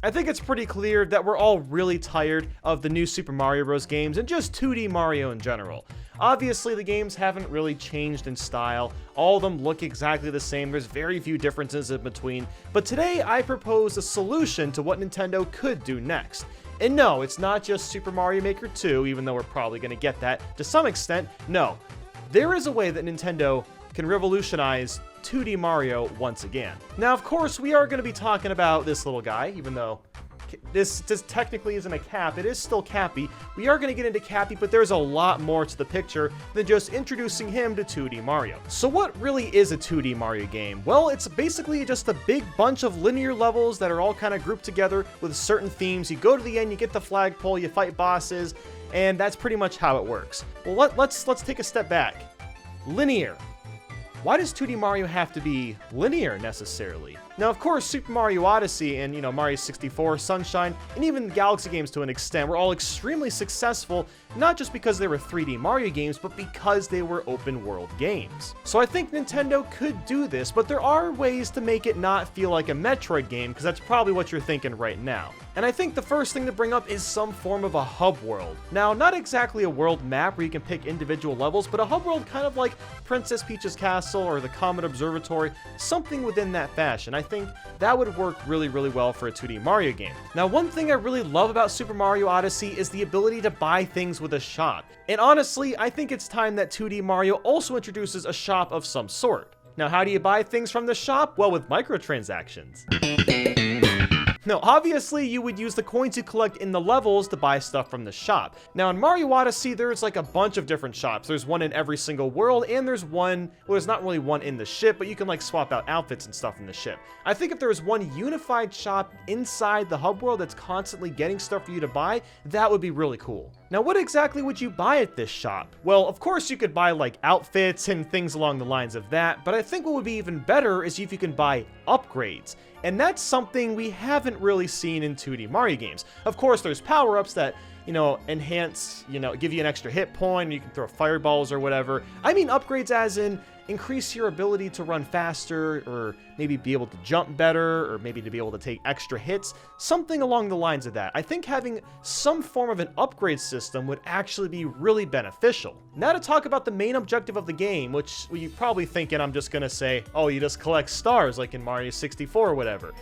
I think it's pretty clear that we're all really tired of the new Super Mario Bros. Games and just 2D Mario in general. Obviously, the games haven't really changed in style. All of them look exactly the same. There's very few differences in between. But today, I propose a solution to what Nintendo could do next. And no, it's not just Super Mario Maker 2, even though we're probably going to get that to some extent. No, there is a way that Nintendo can revolutionize 2D Mario once again. Now, of course, we are going to be talking about this little guy, even though this technically isn't a cap, it is still Cappy. We are going to get into Cappy, but there's a lot more to the picture than just introducing him to 2D Mario. So what really is a 2D Mario game? Well, it's basically just a big bunch of linear levels that are all kind of grouped together with certain themes. You go to the end, you get the flagpole, you fight bosses, and that's pretty much how it works. Well, let's take a step back. Linear. Why does 2D Mario have to be linear necessarily? Now, of course, Super Mario Odyssey and, Mario 64, Sunshine, and even the Galaxy games to an extent were all extremely successful, not just because they were 3D Mario games, but because they were open world games. So I think Nintendo could do this, but there are ways to make it not feel like a Metroid game, because that's probably what you're thinking right now. And I think the first thing to bring up is some form of a hub world. Now, not exactly a world map where you can pick individual levels, but a hub world kind of like Princess Peach's Castle or the Comet Observatory, something within that fashion. I think that would work really, really well for a 2D Mario game. Now, one thing I really love about Super Mario Odyssey is the ability to buy things with a shop. And honestly, I think it's time that 2D Mario also introduces a shop of some sort. Now, how do you buy things from the shop? Well, with microtransactions. Now, obviously, you would use the coins you collect in the levels to buy stuff from the shop. Now, in Mario Odyssey, there's like a bunch of different shops. There's one in every single world, and there's one, well, there's not really one in the ship, but you can like swap out outfits and stuff in the ship. I think if there was one unified shop inside the hub world that's constantly getting stuff for you to buy, that would be really cool. Now, what exactly would you buy at this shop? Well, of course, you could buy like outfits and things along the lines of that, but I think what would be even better is if you can buy upgrades. And that's something we haven't really seen in 2D Mario games. Of course, there's power-ups that, enhance, give you an extra hit point, you can throw fireballs or whatever. I mean upgrades as in increase your ability to run faster, or maybe be able to jump better, or maybe to be able to take extra hits, something along the lines of that. I think having some form of an upgrade system would actually be really beneficial. Now to talk about the main objective of the game, which you're probably thinking I'm just gonna say, oh, you just collect stars like in Mario 64 or whatever.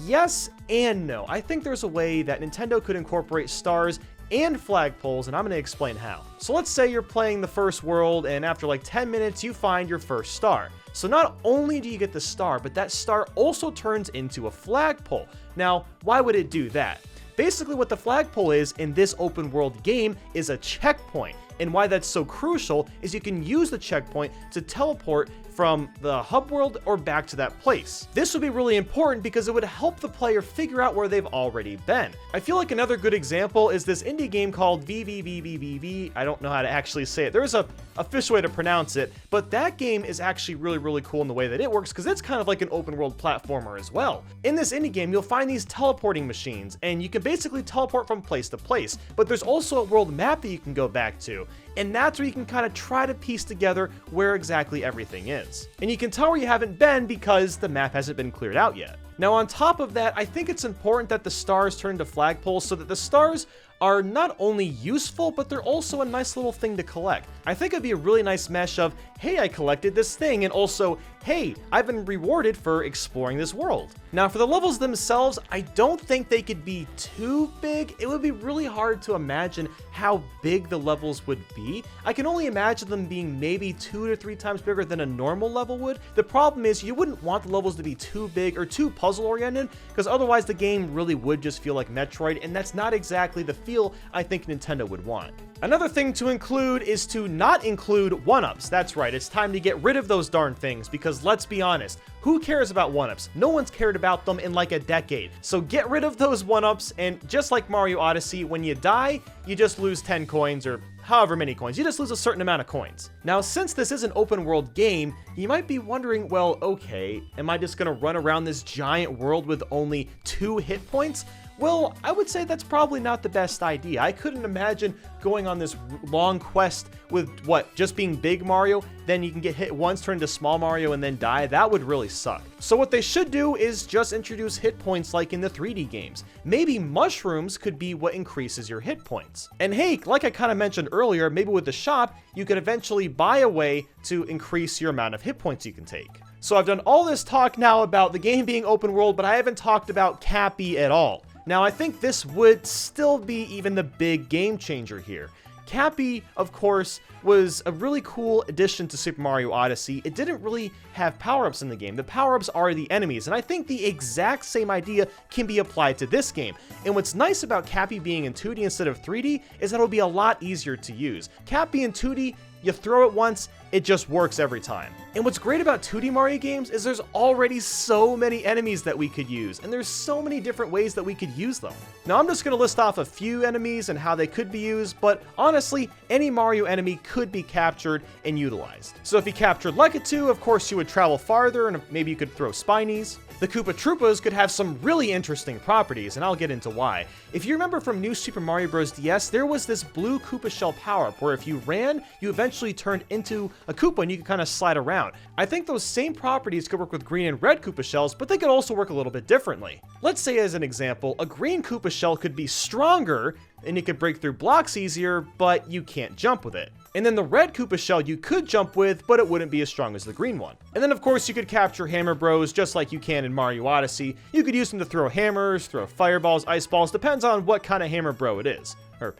Yes and no. I think there's a way that Nintendo could incorporate stars and flagpoles, and I'm going to explain how. So let's say you're playing the first world, and after like 10 minutes, you find your first star. So not only do you get the star, but that star also turns into a flagpole. Now, why would it do that? Basically, what the flagpole is in this open world game is a checkpoint. And why that's so crucial is you can use the checkpoint to teleport from the hub world or back to that place. This would be really important because it would help the player figure out where they've already been. I feel like another good example is this indie game called VVVVVV. I don't know how to actually say it. There's a official way to pronounce it, but that game is actually really, really cool in the way that it works because it's kind of like an open world platformer as well. In this indie game, you'll find these teleporting machines, and you can basically teleport from place to place, but there's also a world map that you can go back to. And that's where you can kind of try to piece together where exactly everything is. And you can tell where you haven't been because the map hasn't been cleared out yet. Now on top of that, I think it's important that the stars turn into flagpoles so that the stars are not only useful, but they're also a nice little thing to collect. I think it'd be a really nice mesh of, hey, I collected this thing, and also, hey, I've been rewarded for exploring this world. Now, for the levels themselves, I don't think they could be too big. It would be really hard to imagine how big the levels would be. I can only imagine them being maybe 2 to 3 times bigger than a normal level would. The problem is you wouldn't want the levels to be too big or too puzzle-oriented, because otherwise the game really would just feel like Metroid, and that's not exactly the feel I think Nintendo would want. Another thing to include is to not include 1-ups. That's right, it's time to get rid of those darn things, because let's be honest, who cares about 1-ups? No one's cared about them in like a decade. So get rid of those 1-ups, and just like Mario Odyssey, when you die, you just lose 10 coins, or however many coins. You just lose a certain amount of coins. Now, since this is an open world game, you might be wondering, well, okay, am I just gonna run around this giant world with only 2 hit points? Well, I would say that's probably not the best idea. I couldn't imagine going on this long quest with, just being Big Mario, then you can get hit once, turn into Small Mario, and then die. That would really suck. So what they should do is just introduce hit points like in the 3D games. Maybe mushrooms could be what increases your hit points. And hey, like I kind of mentioned earlier, maybe with the shop, you could eventually buy a way to increase your amount of hit points you can take. So I've done all this talk now about the game being open world, but I haven't talked about Cappy at all. Now, I think this would still be even the big game changer here. Cappy, of course, was a really cool addition to Super Mario Odyssey. It didn't really have power-ups in the game. The power-ups are the enemies, and I think the exact same idea can be applied to this game. And what's nice about Cappy being in 2D instead of 3D is that it'll be a lot easier to use. Cappy in 2D, you throw it once, it just works every time. And what's great about 2D Mario games is there's already so many enemies that we could use, and there's so many different ways that we could use them. Now I'm just going to list off a few enemies and how they could be used, but honestly, any Mario enemy could be captured and utilized. So if you captured Lekatu, of course you would travel farther, and maybe you could throw Spinies. The Koopa Troopas could have some really interesting properties, and I'll get into why. If you remember from New Super Mario Bros. DS, there was this blue Koopa shell power-up, where if you ran, you eventually turned into a Koopa and you could kind of slide around. I think those same properties could work with green and red Koopa shells, but they could also work a little bit differently. Let's say, as an example, a green Koopa shell could be stronger, and it could break through blocks easier, but you can't jump with it. And then the red Koopa shell you could jump with, but it wouldn't be as strong as the green one. And then of course you could capture Hammer Bros just like you can in Mario Odyssey. You could use them to throw hammers, throw fireballs, ice balls, depends on what kind of Hammer Bro it is. Or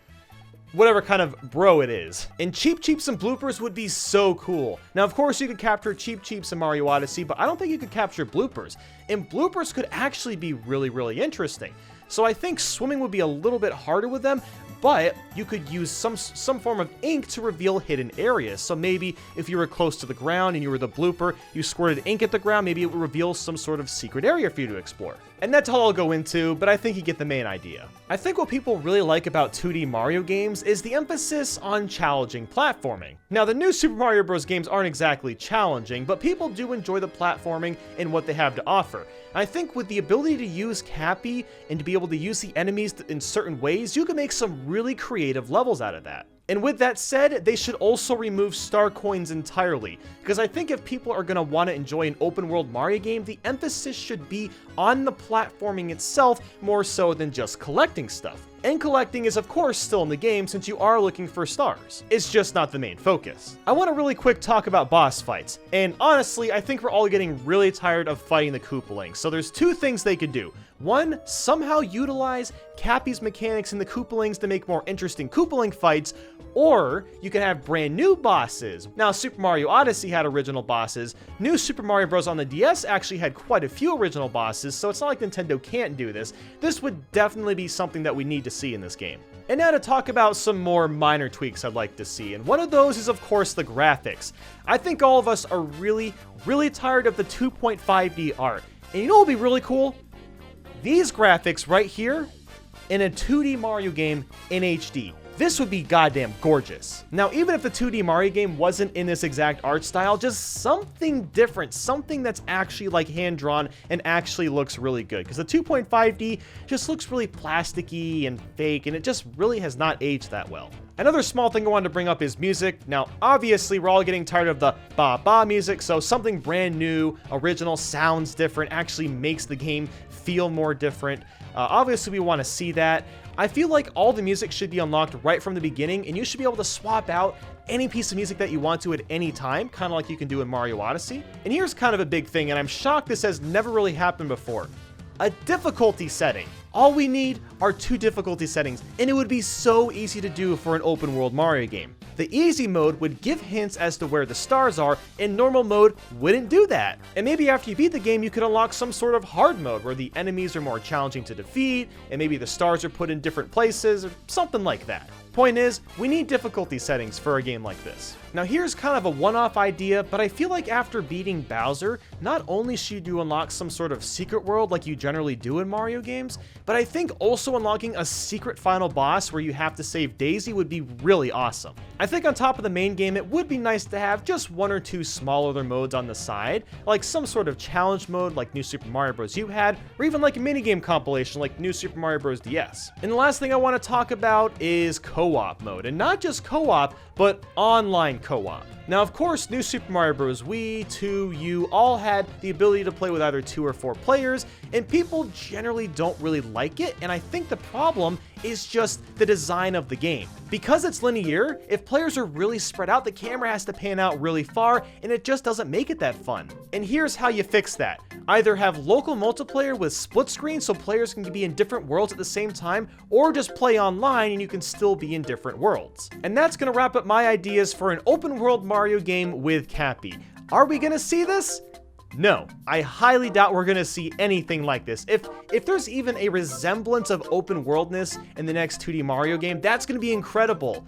whatever kind of bro it is. And Cheep Cheeps and bloopers would be so cool. Now of course you could capture Cheep Cheeps in Mario Odyssey, but I don't think you could capture bloopers. And bloopers could actually be really interesting. So I think swimming would be a little bit harder with them, but you could use some form of ink to reveal hidden areas. So maybe if you were close to the ground and you were the blooper, you squirted ink at the ground, maybe it would reveal some sort of secret area for you to explore. And that's all I'll go into, but I think you get the main idea. I think what people really like about 2D Mario games is the emphasis on challenging platforming. Now, the new Super Mario Bros. Games aren't exactly challenging, but people do enjoy the platforming and what they have to offer. I think with the ability to use Cappy and to be able to use the enemies in certain ways, you can make some really creative levels out of that. And with that said, they should also remove star coins entirely, because I think if people are going to want to enjoy an open world Mario game, the emphasis should be on the platforming itself more so than just collecting stuff. And collecting is of course still in the game since you are looking for stars. It's just not the main focus. I want to really quick talk about boss fights, and honestly, I think we're all getting really tired of fighting the Koopalings, so there's two things they could do. One, somehow utilize Cappy's mechanics in the Koopalings to make more interesting Koopaling fights, or you can have brand new bosses. Now, Super Mario Odyssey had original bosses. New Super Mario Bros. On the DS actually had quite a few original bosses, so it's not like Nintendo can't do this. This would definitely be something that we need to see in this game. And now to talk about some more minor tweaks I'd like to see, and one of those is of course the graphics. I think all of us are really tired of the 2.5D art. And you know what would be really cool? These graphics right here in a 2D Mario game in HD. This would be goddamn gorgeous. Now, even if the 2D Mario game wasn't in this exact art style, just something different, something that's actually like hand-drawn and actually looks really good. Because the 2.5D just looks really plasticky and fake, and it just really has not aged that well. Another small thing I wanted to bring up is music. Now, obviously, we're all getting tired of the ba-ba music, so something brand new, original, sounds different, actually makes the game feel more different. Obviously, we want to see that. I feel like all the music should be unlocked right from the beginning, and you should be able to swap out any piece of music that you want to at any time, kind of like you can do in Mario Odyssey. And here's kind of a big thing, and I'm shocked this has never really happened before. A difficulty setting. All we need are 2 difficulty settings, and it would be so easy to do for an open world Mario game. The easy mode would give hints as to where the stars are, and normal mode wouldn't do that. And maybe after you beat the game, you could unlock some sort of hard mode where the enemies are more challenging to defeat, and maybe the stars are put in different places, or something like that. Point is, we need difficulty settings for a game like this. Now here's kind of a one-off idea, but I feel like after beating Bowser, not only should you unlock some sort of secret world like you generally do in Mario games, but I think also unlocking a secret final boss where you have to save Daisy would be really awesome. I think on top of the main game, it would be nice to have just one or two smaller modes on the side, like some sort of challenge mode like New Super Mario Bros. U had, or even like a minigame compilation like New Super Mario Bros. DS. And the last thing I want to talk about is co-op mode, and not just co-op, but online co-op. Now, of course, New Super Mario Bros. Wii, 2, U all had the ability to play with either 2 or 4 players, and people generally don't really like it, and I think the problem is just the design of the game. Because it's linear, if players are really spread out, the camera has to pan out really far, and it just doesn't make it that fun. And here's how you fix that. Either have local multiplayer with split screen so players can be in different worlds at the same time, or just play online and you can still be in different worlds. And that's gonna wrap up my ideas for an open world Mario game with Cappy. Are we gonna see this? No, I highly doubt we're gonna see anything like this. If there's even a resemblance of open worldness in the next 2D Mario game, that's gonna be incredible.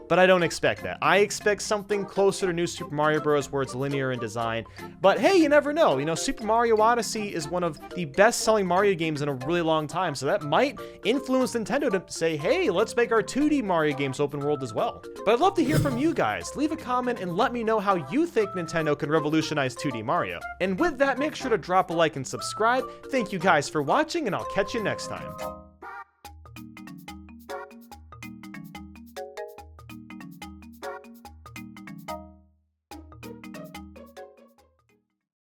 But I don't expect that. I expect something closer to New Super Mario Bros. Where it's linear in design. But hey, you never know. You know, Super Mario Odyssey is one of the best-selling Mario games in a really long time, so that might influence Nintendo to say, hey, let's make our 2D Mario games open world as well. But I'd love to hear from you guys. Leave a comment and let me know how you think Nintendo can revolutionize 2D Mario. And with that, make sure to drop a like and subscribe. Thank you guys for watching, and I'll catch you next time.